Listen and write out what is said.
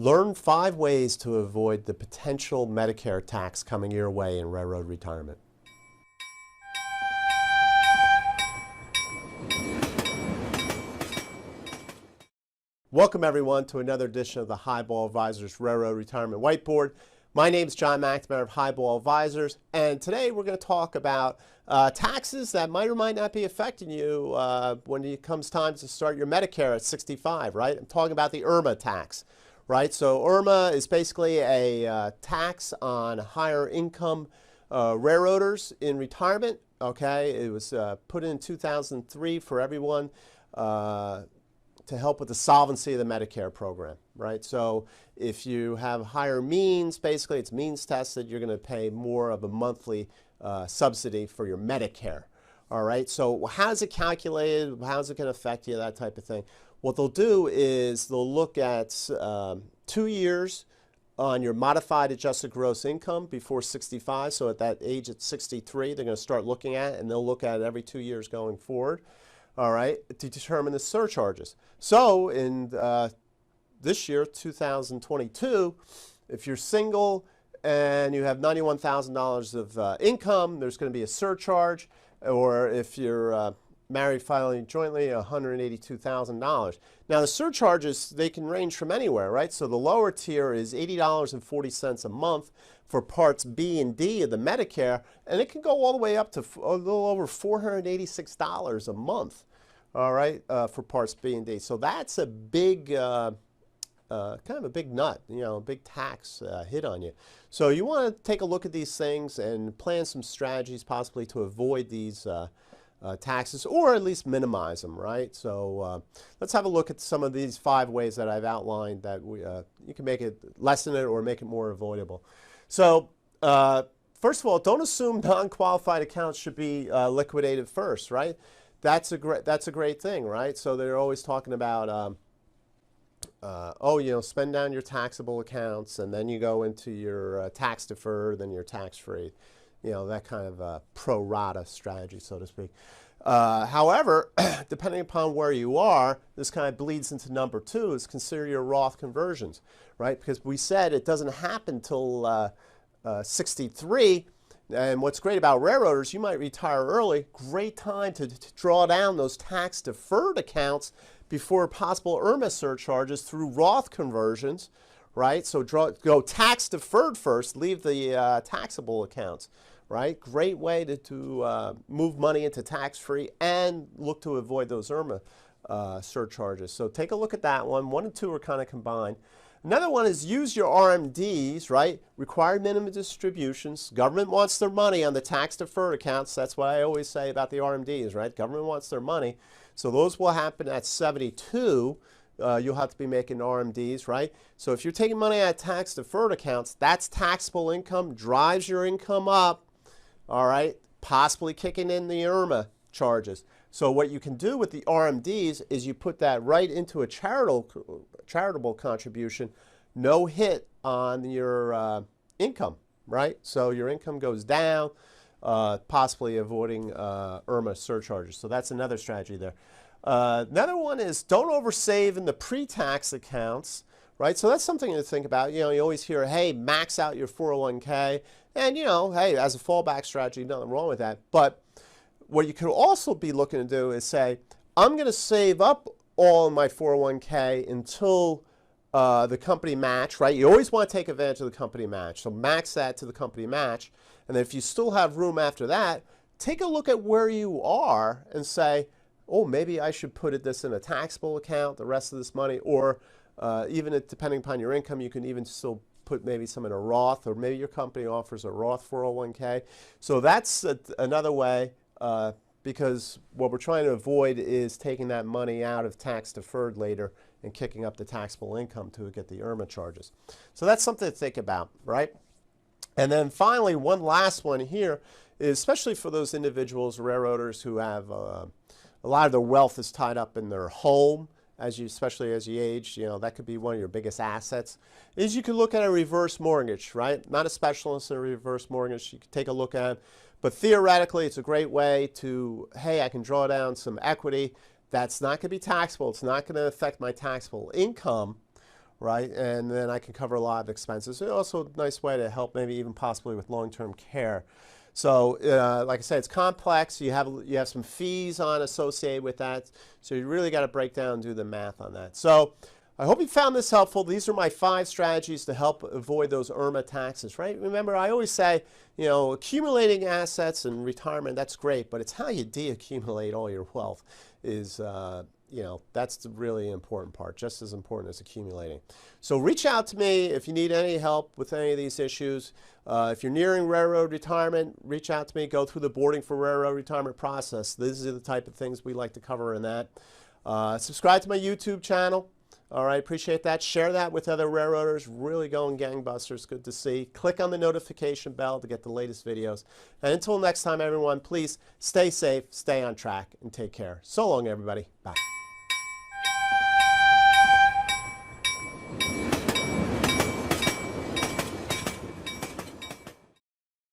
Learn 5 ways to avoid the potential Medicare tax coming your way in railroad retirement. Welcome everyone to another edition of the Highball Advisors Railroad Retirement Whiteboard. My name is John McNamara of Highball Advisors, and today we're going to talk about taxes that might or might not be affecting you when it comes time to start your Medicare at 65, right? I'm talking about the IRMAA tax, right? So IRMAA is basically a tax on higher income railroaders in retirement, okay? It was put in 2003 for everyone to help with the solvency of the Medicare program, right? So if you have higher means, basically it's means tested, you're going to pay more of a monthly subsidy for your Medicare, all right? So how's it calculated? How's it going to affect you? That type of thing. What they'll do is they'll look at 2 years on your modified adjusted gross income before 65. So at that age at 63, they're going to start looking at it, and they'll look at it every 2 years going forward. All right, to determine the surcharges. So in this year, 2022, if you're single and you have $91,000 of income, there's going to be a surcharge. Or if you're married filing jointly, $182,000. Now the surcharges, they can range from anywhere, right? So the lower tier is $80.40 a month for parts B and D of the Medicare, and it can go all the way up to a little over $486 a month, all right, for parts B and D. So that's a big, kind of a big nut, you know, a big tax hit on you. So you want to take a look at these things and plan some strategies possibly to avoid these taxes, or at least minimize them, right? So let's have a look at some of these 5 ways that I've outlined that you can make it, lessen it or make it more avoidable. So first of all, don't assume non-qualified accounts should be liquidated first, right? That's a great thing, right? So they're always talking about oh, you know, spend down your taxable accounts and then you go into your tax deferred, then your tax free. You know, that kind of pro rata strategy, so to speak. However, depending upon where you are, this kind of bleeds into number 2, is consider your Roth conversions, right? Because we said it doesn't happen till 63. And what's great about railroaders, you might retire early. Great time to draw down those tax deferred accounts before possible IRMAA surcharges through Roth conversions, right? So go tax deferred first, leave the taxable accounts, right? Great way to move money into tax-free and look to avoid those IRMAA surcharges. So take a look at that one. 1 and 2 are kind of combined. Another one is use your RMDs, right? Required minimum distributions. Government wants their money on the tax deferred accounts. That's what I always say about the RMDs, right? Government wants their money. So those will happen at 72. You'll have to be making RMDs, right? So if you're taking money out of tax deferred accounts, that's taxable income, drives your income up, all right, possibly kicking in the IRMAA charges. So what you can do with the RMDs is you put that right into a charitable contribution, no hit on your income, right? So your income goes down, possibly avoiding IRMAA surcharges. So that's another strategy there. Another one is don't oversave in the pre-tax accounts, right? So that's something to think about. You know, you always hear, hey, max out your 401k. And, you know, hey, as a fallback strategy, nothing wrong with that. But what you could also be looking to do is say, I'm going to save up all my 401k until the company match, right? You always want to take advantage of the company match. So max that to the company match. And then if you still have room after that, take a look at where you are and say, oh, maybe I should put this in a taxable account, the rest of this money, or even depending upon your income, you can even still put maybe some in a Roth, or maybe your company offers a Roth 401k. So that's another way, because what we're trying to avoid is taking that money out of tax deferred later and kicking up the taxable income to get the IRMAA charges. So that's something to think about, right? And then finally, one last one here is especially for those individuals, railroaders who have a lot of their wealth is tied up in their home, especially as you age, you know, that could be one of your biggest assets, is you can look at a reverse mortgage, right? Not a specialist in a reverse mortgage, you can take a look at it, but theoretically it's a great way to, hey, I can draw down some equity that's not going to be taxable, it's not going to affect my taxable income, right? And then I can cover a lot of expenses. It's also a nice way to help maybe even possibly with long-term care. So like I said, it's complex. You have some fees associated with that. So you really got to break down and do the math on that. So I hope you found this helpful. These are my 5 strategies to help avoid those IRMAA taxes, right? Remember, I always say, accumulating assets and retirement, that's great, but it's how you deaccumulate all your wealth is, that's the really important part, just as important as accumulating. So reach out to me if you need any help with any of these issues. If you're nearing railroad retirement, reach out to me, go through the boarding for railroad retirement process. These are the type of things we like to cover in that. Subscribe to my YouTube channel. All right, appreciate that. Share that with other railroaders. Really going gangbusters. Good to see. Click on the notification bell to get the latest videos. And until next time, everyone, please stay safe, stay on track, and take care. So long, everybody. Bye.